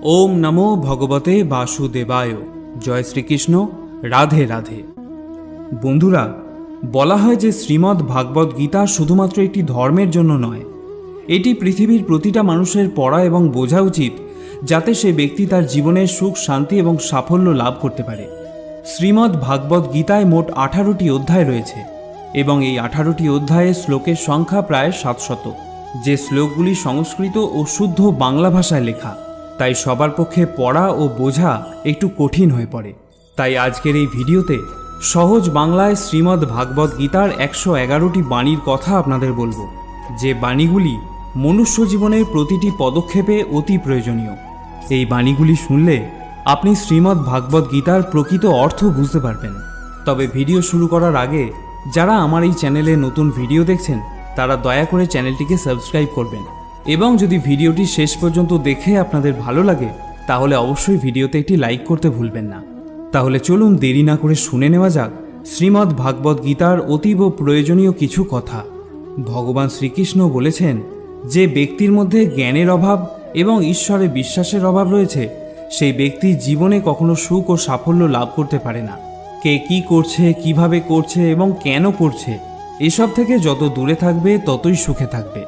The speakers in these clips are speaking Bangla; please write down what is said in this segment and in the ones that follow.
ওম নমো ভগবতে বাসুদেবায়। জয় শ্রীকৃষ্ণ। রাধে রাধে। বন্ধুরা, বলা হয় যে শ্রীমদ্ ভাগবত গীতা শুধুমাত্র একটি ধর্মের জন্য নয়, এটি পৃথিবীর প্রতিটা মানুষের পড়া এবং বোঝা উচিত, যাতে সে ব্যক্তি তার জীবনের সুখ, শান্তি এবং সাফল্য লাভ করতে পারে। শ্রীমদ্ ভাগবত গীতায় মোট 18টি অধ্যায় রয়েছে এবং এই 18টি অধ্যায়ে শ্লোকের সংখ্যা প্রায় 700, যে শ্লোকগুলি সংস্কৃত ও শুদ্ধ বাংলা ভাষায় লেখা। তাই সবার পক্ষে পড়া ও বোঝা একটু কঠিন হয়ে পড়ে। তাই আজকের এই ভিডিওতে সহজ বাংলায় শ্রীমদ্ ভাগবত গীতার 111টি বাণীর কথা আপনাদের বলবো, যে বাণীগুলি মনুষ্য জীবনের প্রতিটি পদক্ষেপে অতি প্রয়োজনীয়। এই বাণীগুলি শুনলে আপনি শ্রীমদ্ ভাগবত গীতার প্রকৃত অর্থ বুঝতে পারবেন। তবে ভিডিও শুরু করার আগে যারা আমার এই চ্যানেলে নতুন ভিডিও দেখছেন, তারা দয়া করে চ্যানেলটিকে সাবস্ক্রাইব করবেন এবং যদি ভিডিওটি শেষ পর্যন্ত দেখে আপনাদের ভালো লাগে তাহলে অবশ্যই ভিডিওতে একটি লাইক করতে ভুলবেন না। তাহলে চলুন দেরি না করে শুনে নেওয়া যাক শ্রীমদ্ ভাগবত গীতার অতীব প্রয়োজনীয় কিছু কথা। ভগবান শ্রীকৃষ্ণ বলেছেন, যে ব্যক্তির মধ্যে জ্ঞানের অভাব এবং ঈশ্বরে বিশ্বাসের অভাব রয়েছে, সেই ব্যক্তি জীবনে কখনো সুখ ও সাফল্য লাভ করতে পারে না। কে কি করছে, কিভাবে করছে এবং কেন করছে, এসব থেকে যত দূরে থাকবে ততই সুখে থাকবে।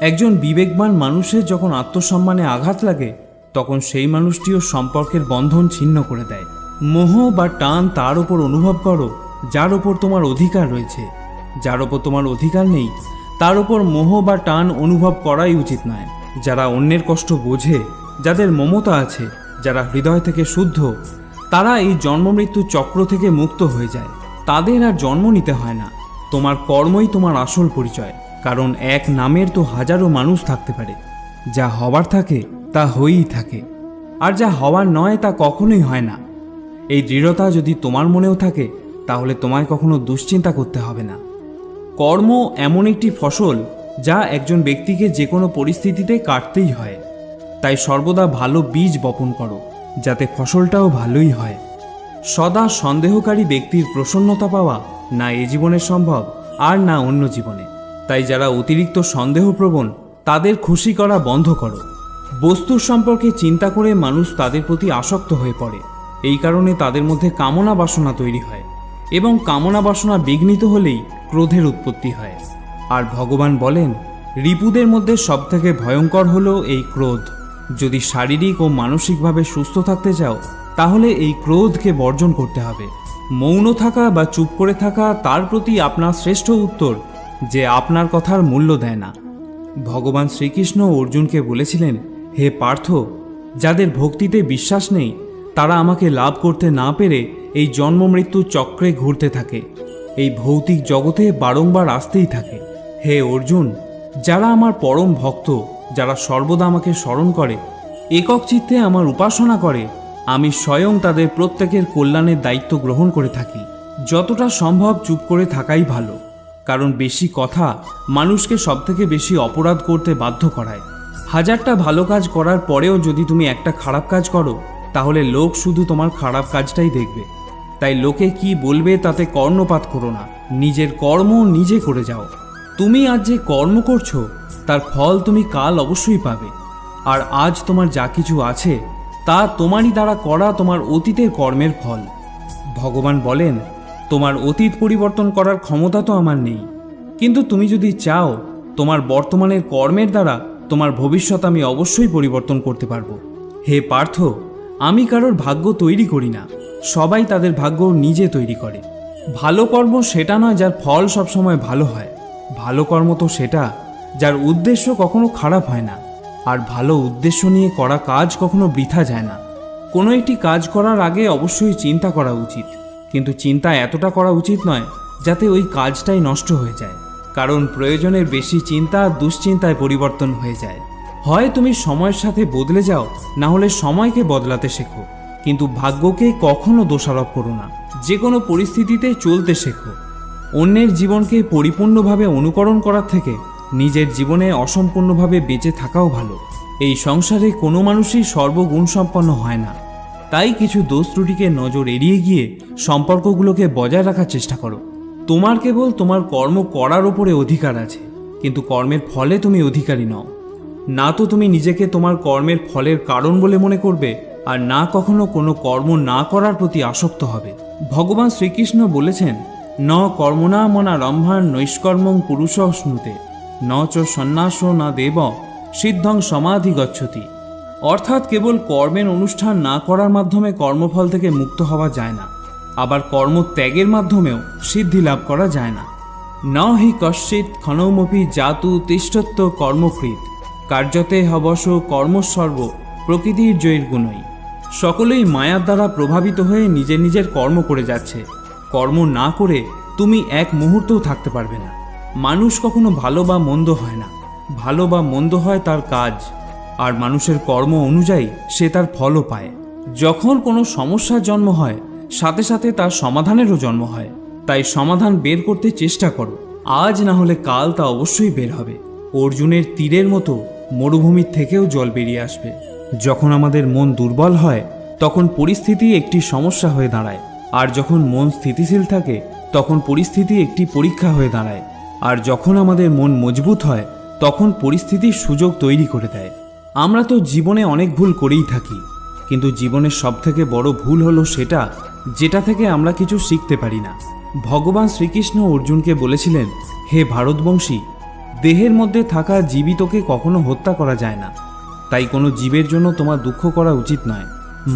একজন বিবেকবান মানুষের যখন আত্মসম্মানে আঘাত লাগে, তখন সেই মানুষটিও সম্পর্কের বন্ধন ছিন্ন করে দেয়। মোহ বা টান তার ওপর অনুভব করো যার ওপর তোমার অধিকার রয়েছে। যার ওপর তোমার অধিকার নেই তার ওপর মোহ বা টান অনুভব করাই উচিত নয়। যারা অন্যের কষ্ট বোঝে, যাদের মমতা আছে, যারা হৃদয় থেকে শুদ্ধ, তারা এই জন্মমৃত্যু চক্র থেকে মুক্ত হয়ে যায়। তাদের আর জন্ম নিতে হয় না। তোমার কর্মই তোমার আসল পরিচয়, কারণ এক নামের তো হাজারো মানুষ থাকতে পারে। যা হবার থাকে তা হয়েই থাকে, আর যা হওয়ার নয় তা কখনোই হয় না। এই দৃঢ়তা যদি তোমার মনেও থাকে, তাহলে তোমায় কখনো দুশ্চিন্তা করতে হবে না। কর্ম এমন একটি ফসল যা একজন ব্যক্তিকে যে কোনো পরিস্থিতিতে কাটতেই হয়। তাই সর্বদা ভালো বীজ বপন করো, যাতে ফসলটাও ভালোই হয়। সদা সন্দেহকারী ব্যক্তির প্রসন্নতা পাওয়া না এ জীবনে সম্ভব, আর না অন্য জীবনে। তাই যারা অতিরিক্ত সন্দেহপ্রবণ, তাদের খুশি করা বন্ধ করো। বস্তুর সম্পর্কে চিন্তা করে মানুষ তাদের প্রতি আসক্ত হয়ে পড়ে। এই কারণে তাদের মধ্যে কামনা বাসনা তৈরি হয় এবং কামনা বাসনা বিঘ্নিত হলেই ক্রোধের উৎপত্তি হয়। আর ভগবান বলেন, রিপুদের মধ্যে সবথেকে ভয়ঙ্কর হলো এই ক্রোধ। যদি শারীরিক ও মানসিকভাবে সুস্থ থাকতে চাও, তাহলে এই ক্রোধকে বর্জন করতে হবে। মৌন থাকা বা চুপ করে থাকা তার প্রতি আপনার শ্রেষ্ঠ উত্তর, যে আপনার কথার মূল্য দেয় না। ভগবান শ্রীকৃষ্ণ অর্জুনকে বলেছিলেন, হে পার্থ, যাদের ভক্তিতে বিশ্বাস নেই, তারা আমাকে লাভ করতে না পেরে এই জন্ম মৃত্যু চক্রে ঘুরতে থাকে, এই ভৌতিক জগতে বারংবার আসতেই থাকে। হে অর্জুন, যারা আমার পরম ভক্ত, যারা সর্বদা আমাকে স্মরণ করে, একক চিত্তে আমার উপাসনা করে, আমি স্বয়ং তাদের প্রত্যেকের কল্যাণের দায়িত্ব গ্রহণ করে থাকি। যতটা সম্ভব চুপ করে থাকাই ভালো, কারণ বেশি কথা মানুষকে সবথেকে বেশি অপরাধ করতে বাধ্য করায়। হাজারটা ভালো কাজ করার পরেও যদি তুমি একটা খারাপ কাজ করো, তাহলে লোক শুধু তোমার খারাপ কাজটাই দেখবে। তাই লোকে কি বলবে তাতে কর্ণপাত করো না, নিজের কর্ম নিজে করে যাও। তুমি আজ যে কর্ম করছো, তার ফল তুমি কাল অবশ্যই পাবে। আর আজ তোমার যা কিছু আছে, তা তোমারই দ্বারা করা তোমার অতীতের কর্মের ফল। ভগবান বলেন, তোমার অতীত পরিবর্তন করার ক্ষমতা তো আমার নেই, কিন্তু তুমি যদি চাও, তোমার বর্তমানের কর্মের দ্বারা তোমার ভবিষ্যৎ আমি অবশ্যই পরিবর্তন করতে পারবো। হে পার্থ, আমি কারোর ভাগ্য তৈরি করি না, সবাই তাদের ভাগ্য নিজে তৈরি করে। ভালো কর্ম সেটা নয় যার ফল সবসময় ভালো হয়। ভালো কর্ম তো সেটা যার উদ্দেশ্য কখনো খারাপ হয় না। আর ভালো উদ্দেশ্য নিয়ে করা কাজ কখনো বৃথা যায় না। কোনো একটি কাজ করার আগে অবশ্যই চিন্তা করা উচিত, কিন্তু চিন্তা এতটা করা উচিত নয় যাতে ওই কাজটাই নষ্ট হয়ে যায়। কারণ প্রয়োজনের বেশি চিন্তা দুশ্চিন্তায় পরিবর্তন হয়ে যায়। হয় তুমি সময়ের সাথে বদলে যাও, না হলে সময়কে বদলাতে শেখো, কিন্তু ভাগ্যকে কখনো দোষারোপ করো না। যে কোনো পরিস্থিতিতে চলতে শেখো। অন্যের জীবনকে পরিপূর্ণভাবে অনুকরণ করার থেকে নিজের জীবনে অসম্পূর্ণভাবে বেঁচে থাকাও ভালো। এই সংসারে কোনো মানুষই সর্বগুণসম্পন্ন হয় না। তাই কিছু দোষ ত্রুটিকে নজর এড়িয়ে গিয়ে সম্পর্কগুলোকে বজায় রাখার চেষ্টা করো। তোমার কেবল তোমার কর্ম করার ওপরে অধিকার আছে, কিন্তু কর্মের ফলে তুমি অধিকারী নও। না তো তুমি নিজেকে তোমার কর্মের ফলের কারণ বলে মনে করবে, আর না কখনো কোনো কর্ম না করার প্রতি আসক্ত হবে। ভগবান শ্রীকৃষ্ণ বলেছেন, ন কর্মণা মনা রম্ভান নৈষ্কর্মং পুরুষ স্নুতে ন চ সন্ন্যাস না দেব সিদ্ধং সমাধি গচ্ছতি। অর্থাৎ কেবল কর্মের অনুষ্ঠান না করার মাধ্যমে কর্মফল থেকে মুক্ত হওয়া যায় না, আবার কর্মত্যাগের মাধ্যমেও সিদ্ধি লাভ করা যায় না। ন হি কশ্চিৎ ক্ষণমপি জাতু তিষ্ঠত্ব কর্মকৃত কার্যতে হবশ কর্মসর্ব প্রকৃতির জয়ীর গুণই। সকলেই মায়ার দ্বারা প্রভাবিত হয়ে নিজের নিজের কর্ম করে যাচ্ছে। কর্ম না করে তুমি এক মুহূর্তও থাকতে পারবে না। মানুষ কখনো ভালো বা মন্দ হয় না, ভালো বা মন্দ হয় তার কাজ, আর মানুষের কর্ম অনুযায়ী সে তার ফলও পায়। যখন কোনো সমস্যার জন্ম হয়, সাথে সাথে তার সমাধানেরও জন্ম হয়। তাই সমাধান বের করতে চেষ্টা করো, আজ না হলে কাল তা অবশ্যই বের হবে। অর্জুনের তীরের মতো মরুভূমির থেকেও জল বেরিয়ে আসবে। যখন আমাদের মন দুর্বল হয় তখন পরিস্থিতি একটি সমস্যা হয়ে দাঁড়ায়, আর যখন মন স্থিতিশীল থাকে তখন পরিস্থিতি একটি পরীক্ষা হয়ে দাঁড়ায়, আর যখন আমাদের মন মজবুত হয় তখন পরিস্থিতির সুযোগ তৈরি করে দেয়। আমরা তো জীবনে অনেক ভুল করেই থাকি, কিন্তু জীবনের সবথেকে বড় ভুল হলো সেটা যেটা থেকে আমরা কিছু শিখতে পারি না। ভগবান শ্রীকৃষ্ণ অর্জুনকে বলেছিলেন, হে ভারতবংশী, দেহের মধ্যে থাকা জীবিতকে কখনো হত্যা করা যায় না, তাই কোনো জীবের জন্য তোমার দুঃখ করা উচিত নয়।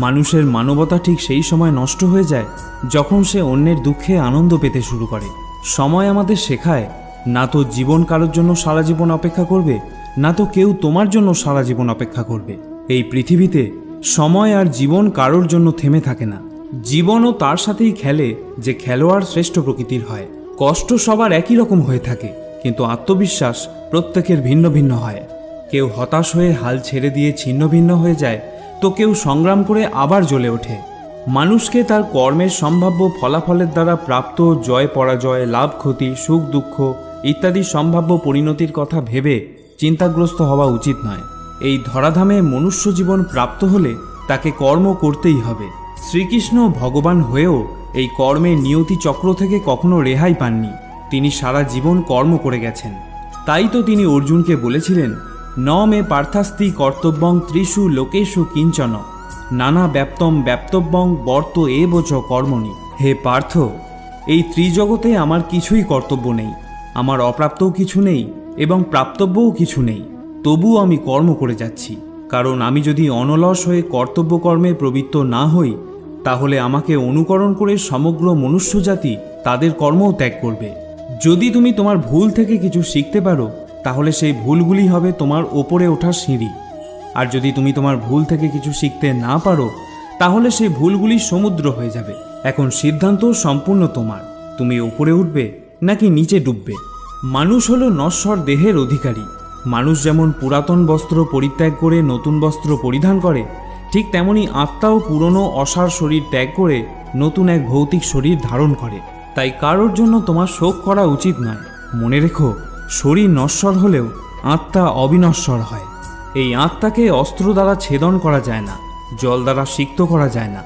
মানুষের মানবতা ঠিক সেই সময় নষ্ট হয়ে যায় যখন সে অন্যের দুঃখে আনন্দ পেতে শুরু করে। সময় আমাদের শেখায়, না তো জীবন কারোর জন্য সারা জীবন অপেক্ষা করবে, না তো কেউ তোমার জন্য সারা জীবন অপেক্ষা করবে। এই পৃথিবীতে সময় আর জীবন কারোর জন্য থেমে থাকে না। জীবনও তার সাথেই খেলে যে খেলোয়াড় শ্রেষ্ঠ প্রকৃতির হয়। কষ্ট সবার একই রকম হয়ে থাকে, কিন্তু আত্মবিশ্বাস প্রত্যেকের ভিন্ন ভিন্ন হয়। কেউ হতাশ হয়ে হাল ছেড়ে দিয়ে ছিন্ন ভিন্ন হয়ে যায়, তো কেউ সংগ্রাম করে আবার জ্বলে ওঠে। মানুষকে তার কর্মের সম্ভাব্য ফলাফলের দ্বারা প্রাপ্ত জয় পরাজয়, লাভ ক্ষতি, সুখ দুঃখ ইত্যাদি সম্ভাব্য পরিণতির কথা ভেবে চিন্তাগ্রস্ত হওয়া উচিত নয়। এই ধরাধামে মনুষ্য জীবন প্রাপ্ত হলে তাকে কর্ম করতেই হবে। শ্রীকৃষ্ণ ভগবান হয়েও এই কর্মের নিয়তি চক্র থেকে কখনো রেহাই পাননি। তিনি সারা জীবন কর্ম করে গেছেন। তাই তো তিনি অর্জুনকে বলেছিলেন, ন মে পার্থাস্তি কর্তব্যং ত্রিষু লোকেষু কিঞ্চন নানা ব্যাপ্তম ব্যাপ্তব্যং বর্ত এবচ কর্মণি। হে পার্থ, এই ত্রিজগতে আমার কিছুই কর্তব্য নেই, আমার অপ্রাপ্তও কিছু নেই এবং প্রাপ্তব্যও কিছু নেই, তবুও আমি কর্ম করে যাচ্ছি। কারণ আমি যদি অনলস হয়ে কর্তব্য কর্মে প্রবৃত্ত না হই, তাহলে আমাকে অনুকরণ করে সমগ্র মনুষ্যজাতি তাদের কর্মও ত্যাগ করবে। যদি তুমি তোমার ভুল থেকে কিছু শিখতে পারো, তাহলে সেই ভুলগুলি হবে তোমার ওপরে ওঠার সিঁড়ি। আর যদি তুমি তোমার ভুল থেকে কিছু শিখতে না পারো, তাহলে সেই ভুলগুলি সমুদ্র হয়ে যাবে। এখন সিদ্ধান্ত সম্পূর্ণ তোমার, তুমি ওপরে উঠবে নাকি নিচে ডুববে। মানুষ হলো নশ্বর দেহের অধিকারী। মানুষ যেমন পুরাতন বস্ত্র পরিত্যাগ করে নতুন বস্ত্র পরিধান করে, ঠিক তেমনি আত্মাও পুরনো অসার শরীর ত্যাগ করে নতুন এক ভৌতিক শরীর ধারণ করে। তাই কারোর জন্য তোমার শোক করা উচিত নয়। মনে রেখো, শরীর নশ্বর হলেও আত্মা অবিনশ্বর হয়। এই আত্মাকে অস্ত্র দ্বারা ছেদন করা যায় না, জল দ্বারা সিক্ত করা যায় না,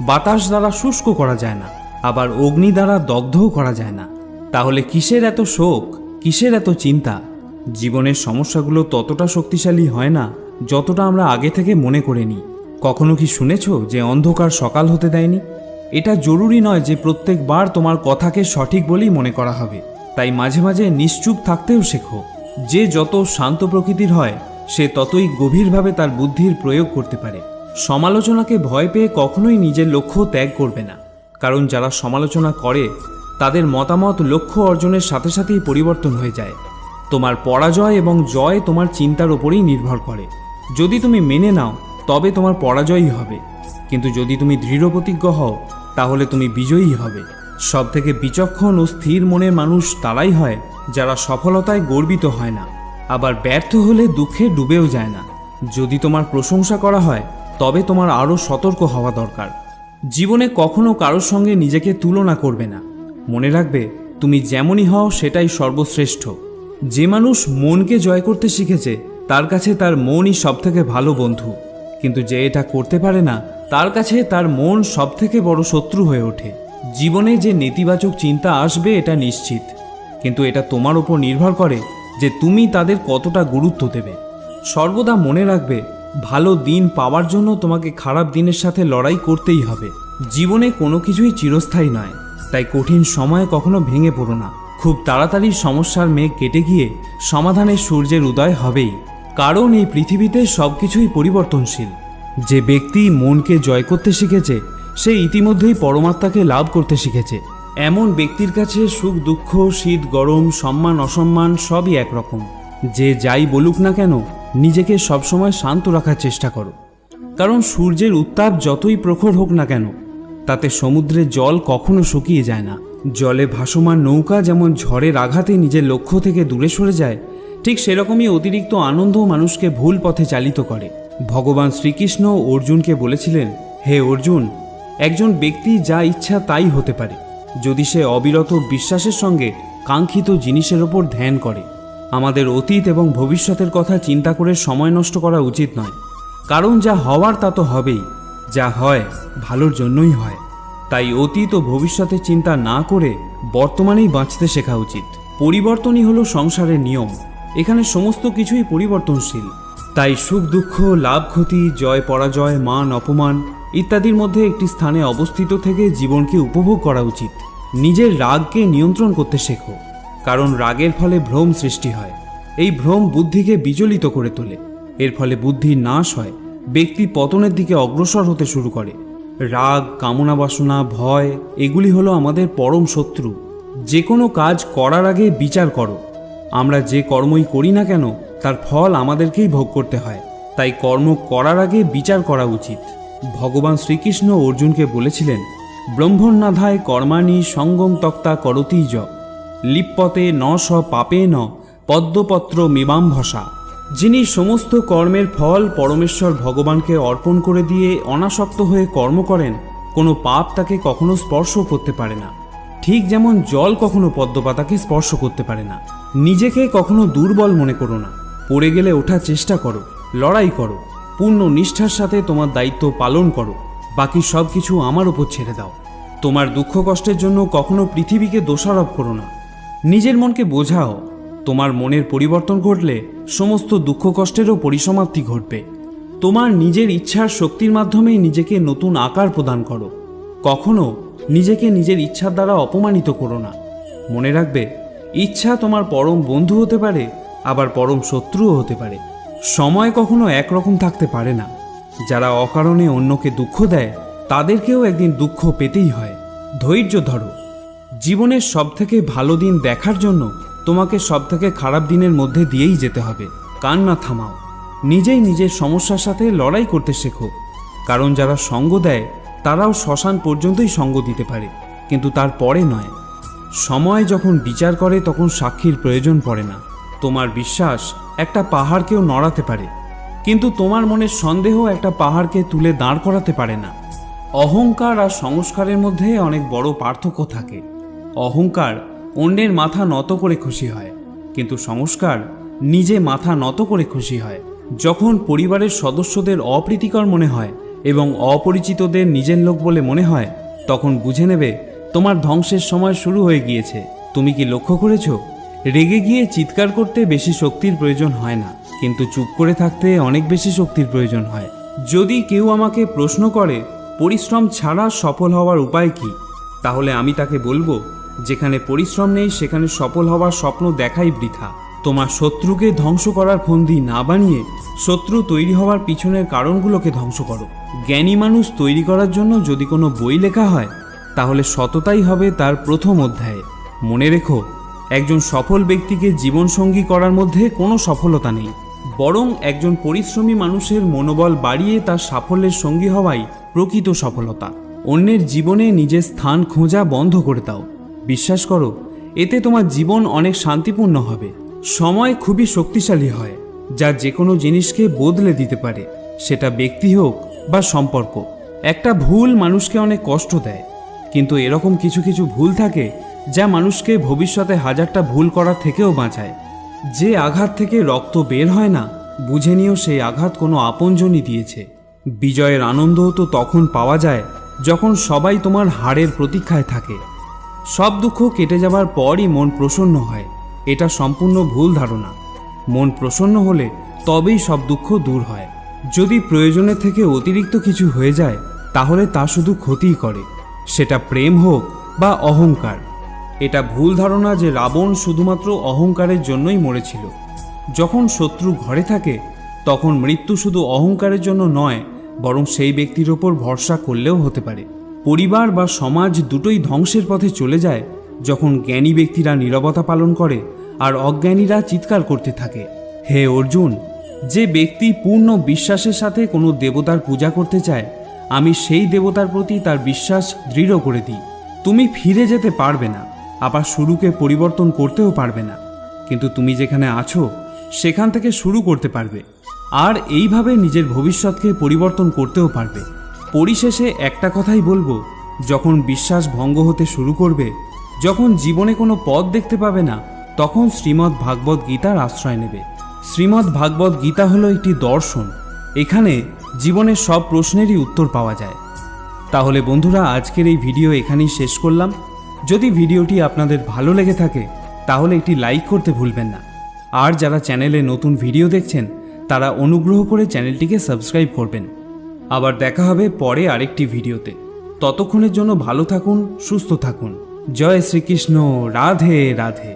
বাতাস দ্বারা শুষ্ক করা যায় না, আবার অগ্নি দ্বারা দগ্ধও করা যায় না। তাহলে কিসের এত শোক, কিসের এত চিন্তা? জীবনের সমস্যাগুলো ততটা শক্তিশালী হয় না যতটা আমরা আগে থেকে মনে করে নিই। কখনো কি শুনেছ যে অন্ধকার সকাল হতে দেয়নি? এটা জরুরি নয় যে প্রত্যেকবার তোমার কথাকে সঠিক বলেই মনে করা হবে। তাই মাঝে মাঝে নিশ্চুপ থাকতেও শেখো। যে যত শান্ত প্রকৃতির হয়, সে ততই গভীরভাবে তার বুদ্ধির প্রয়োগ করতে পারে। সমালোচনাকে ভয় পেয়ে কখনোই নিজের লক্ষ্য ত্যাগ করবে না, কারণ যারা সমালোচনা করে তাদের মতামত লক্ষ্য অর্জনের সাথে সাথেই পরিবর্তন হয়ে যায়। তোমার পরাজয় এবং জয় তোমার চিন্তার ওপরেই নির্ভর করে। যদি তুমি মেনে নাও, তবে তোমার পরাজয়ই হবে, কিন্তু যদি তুমি দৃঢ় প্রতিজ্ঞ হও, তাহলে তুমি বিজয়ী হবে। সবথেকে বিচক্ষণ ও স্থির মনের মানুষ তারাই হয় যারা সফলতায় গর্বিত হয় না, আবার ব্যর্থ হলে দুঃখে ডুবেও যায় না। যদি তোমার প্রশংসা করা হয়, তবে তোমার আরও সতর্ক হওয়া দরকার। জীবনে কখনো কারোর সঙ্গে নিজেকে তুলনা করবে না। মনে রাখবে, তুমি যেমনই হও সেটাই সর্বশ্রেষ্ঠ। যে মানুষ মনকে জয় করতে শিখেছে, তার কাছে তার মনই সবথেকে ভালো বন্ধু। কিন্তু যে এটা করতে পারে না, তার কাছে তার মন সবথেকে বড় শত্রু হয়ে ওঠে। জীবনে যে নেতিবাচক চিন্তা আসবে এটা নিশ্চিত, কিন্তু এটা তোমার উপর নির্ভর করে যে তুমি তাদের কতটা গুরুত্ব দেবে। সর্বদা মনে রাখবে, ভালো দিন পাওয়ার জন্য তোমাকে খারাপ দিনের সাথে লড়াই করতেই হবে। জীবনে কোনো কিছুই চিরস্থায়ী নয়, তাই কঠিন সময়ে কখনো ভেঙে পড়ো না। খুব তাড়াতাড়ি সমস্যার মেঘ কেটে গিয়ে সমাধানের সূর্যের উদয় হবেই, কারণ এই পৃথিবীতে সবকিছুই পরিবর্তনশীল। যে ব্যক্তি মনকে জয় করতে শিখেছে সে ইতিমধ্যেই পরমাত্মাকে লাভ করতে শিখেছে। এমন ব্যক্তির কাছে সুখ দুঃখ, শীত গরম, সম্মান অসম্মান সবই একরকম। যে যাই বলুক না কেন, নিজেকে সবসময় শান্ত রাখার চেষ্টা করো, কারণ সূর্যের উত্তাপ যতই প্রখর হোক না কেন, তাতে সমুদ্রের জল কখনো শুকিয়ে যায় না। জলে ভাসমান নৌকা যেমন ঝড়ের আঘাতে নিজের লক্ষ্য থেকে দূরে সরে যায়, ঠিক সেরকমই অতিরিক্ত আনন্দ মানুষকে ভুল পথে চালিত করে। ভগবান শ্রীকৃষ্ণ অর্জুনকে বলেছিলেন, হে অর্জুন, একজন ব্যক্তি যা ইচ্ছা তাই হতে পারে যদি সে অবিরত বিশ্বাসের সঙ্গে কাঙ্ক্ষিত জিনিসের ওপর ধ্যান করে। আমাদের অতীত এবং ভবিষ্যতের কথা চিন্তা করে সময় নষ্ট করা উচিত নয়, কারণ যা হওয়ার তা তো হবেই, যা হয় ভালোর জন্যই হয়। তাই অতীত ও ভবিষ্যতের চিন্তা না করে বর্তমানেই বাঁচতে শেখা উচিত। পরিবর্তনই হলো সংসারের নিয়ম, এখানে সমস্ত কিছুই পরিবর্তনশীল। তাই সুখ দুঃখ, লাভ ক্ষতি, জয় পরাজয়, মান অপমান ইত্যাদির মধ্যে একটি স্থানে অবস্থিত থেকে জীবনকে উপভোগ করা উচিত। নিজের রাগকে নিয়ন্ত্রণ করতে শেখো, কারণ রাগের ফলে ভ্রম সৃষ্টি হয়। এই ভ্রম বুদ্ধিকে বিচলিত করে তোলে, এর ফলে বুদ্ধির নাশ হয়, ব্যক্তি পতনের দিকে অগ্রসর হতে শুরু করে। রাগ, কামনা বাসনা, ভয় এগুলি হলো আমাদের পরম শত্রু। যে কোনো কাজ করার আগে বিচার করো। আমরা যে কর্মই করি না কেন তার ফল আমাদেরকেই ভোগ করতে হয়, তাই কর্ম করার আগে বিচার করা উচিত। ভগবান শ্রীকৃষ্ণ অর্জুনকে বলেছিলেন, ব্রহ্মণ্যাধায় কর্মাণি সঙ্গম তক্তা করতি য লিপ্পতে ন স পাপে ন পদ্মপত্র মিবাম্ভসা। যিনি সমস্ত কর্মের ফল পরমেশ্বর ভগবানকে অর্পণ করে দিয়ে অনাসক্ত হয়ে কর্ম করেন, কোনো পাপ তাকে কখনো স্পর্শ করতে পারে না। ঠিক যেমন জল কখনো পদ্মপাতাকে স্পর্শ করতে পারে না। নিজেকে কখনো দুর্বল মনে করো না, পড়ে গেলে ওঠার চেষ্টা করো, লড়াই করো, পূর্ণ নিষ্ঠার সাথে তোমার দায়িত্ব পালন করো, বাকি সব কিছু আমার উপর ছেড়ে দাও। তোমার দুঃখ কষ্টের জন্য কখনো পৃথিবীকে দোষারোপ করো না, নিজের মনকে বোঝাও। তোমার মনের পরিবর্তন ঘটলে সমস্ত দুঃখ কষ্টেরও পরিসমাপ্তি ঘটবে। তোমার নিজের ইচ্ছার শক্তির মাধ্যমেই নিজেকে নতুন আকার প্রদান করো। কখনো নিজেকে নিজের ইচ্ছার দ্বারা অপমানিত করো না। মনে রাখবে, ইচ্ছা তোমার পরম বন্ধু হতে পারে, আবার পরম শত্রুও হতে পারে। সময় কখনো একরকম থাকতে পারে না। যারা অকারণে অন্যকে দুঃখ দেয় তাদেরকেও একদিন দুঃখ পেতেই হয়। ধৈর্য ধরো। জীবনের সবথেকে ভালো দিন দেখার জন্য তোমাকে সবথেকে খারাপ দিনের মধ্যে দিয়েই যেতে হবে। কান্না থামাও, নিজেই নিজের সমস্যার সাথে লড়াই করতে শেখো, কারণ যারা সঙ্গ দেয় তারাও শ্মশান পর্যন্তই সঙ্গ দিতে পারে, কিন্তু তার পরে নয়। সময় যখন বিচার করে তখন সাক্ষীর প্রয়োজন পড়ে না। তোমার বিশ্বাস একটা পাহাড়কেও নড়াতে পারে, কিন্তু তোমার মনের সন্দেহ একটা পাহাড়কে তুলে দাঁড় করাতে পারে না। অহংকার আর সংস্কারের মধ্যে অনেক বড় পার্থক্য থাকে। অহংকার অন্যের মাথা নত করে খুশি হয়, কিন্তু সংস্কার নিজে মাথা নত করে খুশি হয়। যখন পরিবারের সদস্যদের অপ্রীতিকর মনে হয় এবং অপরিচিতদের নিজের লোক বলে মনে হয়, তখন বুঝে নেবে তোমার ধ্বংসের সময় শুরু হয়ে গিয়েছে। তুমি কি লক্ষ্য করেছ, রেগে গিয়ে চিৎকার করতে বেশি শক্তির প্রয়োজন হয় না, কিন্তু চুপ করে থাকতে অনেক বেশি শক্তির প্রয়োজন হয়। যদি কেউ আমাকে প্রশ্ন করে পরিশ্রম ছাড়া সফল হওয়ার উপায় কি, তাহলে আমি তাকে বলবো, যেখানে পরিশ্রম নেই সেখানে সফল হওয়ার স্বপ্ন দেখাই বৃথা। তোমার শত্রুকে ধ্বংস করার ফন্দি না বানিয়ে শত্রু তৈরি হওয়ার পিছনের কারণগুলোকে ধ্বংস করো। জ্ঞানী মানুষ তৈরি করার জন্য যদি কোনো বই লেখা হয়, তাহলে সততাই হবে তার প্রথম অধ্যায়ে। মনে রেখো, একজন সফল ব্যক্তিকে জীবনসঙ্গী করার মধ্যে কোনো সফলতা নেই, বরং একজন পরিশ্রমী মানুষের মনোবল বাড়িয়ে তার সাফল্যের সঙ্গী হওয়াই প্রকৃত সফলতা। অন্যের জীবনে নিজের স্থান খোঁজা বন্ধ করে দাও। বিশ্বাস করো, এতে তোমার জীবন অনেক শান্তিপূর্ণ হবে। সময় খুবই শক্তিশালী হয়, যা যে কোনো জিনিসকে বদলে দিতে পারে, সেটা ব্যক্তি হোক বা সম্পর্ক। একটা ভুল মানুষকে অনেক কষ্ট দেয়, কিন্তু এরকম কিছু কিছু ভুল থাকে যা মানুষকে ভবিষ্যতে হাজারটা ভুল করার থেকেও বাঁচায়। যে আঘাত থেকে রক্ত বের হয় না, বুঝে নিও সেই আঘাত কোনো আপনজনই দিয়েছে। বিজয়ের আনন্দ তো তখন পাওয়া যায় যখন সবাই তোমার হারের প্রতীক্ষায় থাকে। সব দুঃখ কেটে যাবার পরই মন প্রসন্ন হয়, এটা সম্পূর্ণ ভুল ধারণা। মন প্রসন্ন হলে তবেই সব দুঃখ দূর হয়। যদি প্রয়োজনের থেকে অতিরিক্ত কিছু হয়ে যায় তাহলে তা শুধু ক্ষতিই করে, সেটা প্রেম হোক বা অহংকার। এটা ভুল ধারণা যে রাবণ শুধুমাত্র অহংকারের জন্যই মরেছিল। যখন শত্রু ঘরে থাকে তখন মৃত্যু শুধু অহংকারের জন্য নয়, বরং সেই ব্যক্তির ওপর ভরসা করলেও হতে পারে। পরিবার বা সমাজ দুটোই ধ্বংসের পথে চলে যায় যখন জ্ঞানী ব্যক্তিরা নীরবতা পালন করে আর অজ্ঞানীরা চিৎকার করতে থাকে। হে অর্জুন, যে ব্যক্তি পূর্ণ বিশ্বাসের সাথে কোনো দেবতার পূজা করতে চায়, আমি সেই দেবতার প্রতি তার বিশ্বাস দৃঢ় করে দিই। তুমি ফিরে যেতে পারবে না, আবার শুরুকে পরিবর্তন করতেও পারবে না, কিন্তু তুমি যেখানে আছো সেখান থেকে শুরু করতে পারবে, আর এইভাবে নিজের ভবিষ্যৎকে পরিবর্তন করতেও পারবে। পরিশেষে একটা কথাই বলবো, যখন বিশ্বাস ভঙ্গ হতে শুরু করবে, যখন জীবনে কোনো পথ দেখতে পাবে না, তখন শ্রীমদ্ ভাগবত গীতার আশ্রয় নেবে। শ্রীমদ্ ভাগবত গীতা হলো একটি দর্শন, এখানে জীবনের সব প্রশ্নেরই উত্তর পাওয়া যায়। তাহলে বন্ধুরা, আজকের এই ভিডিও এখানেই শেষ করলাম। যদি ভিডিওটি আপনাদের ভালো লেগে থাকে তাহলে একটি লাইক করতে ভুলবেন না, আর যারা চ্যানেলে নতুন ভিডিও দেখছেন তারা অনুগ্রহ করে চ্যানেলটিকে সাবস্ক্রাইব করবেন। আবার দেখা হবে পরে আরেকটি ভিডিওতে। ততক্ষণের জন্য ভালো থাকুন, সুস্থ থাকুন। জয় শ্রীকৃষ্ণ। রাধে রাধে।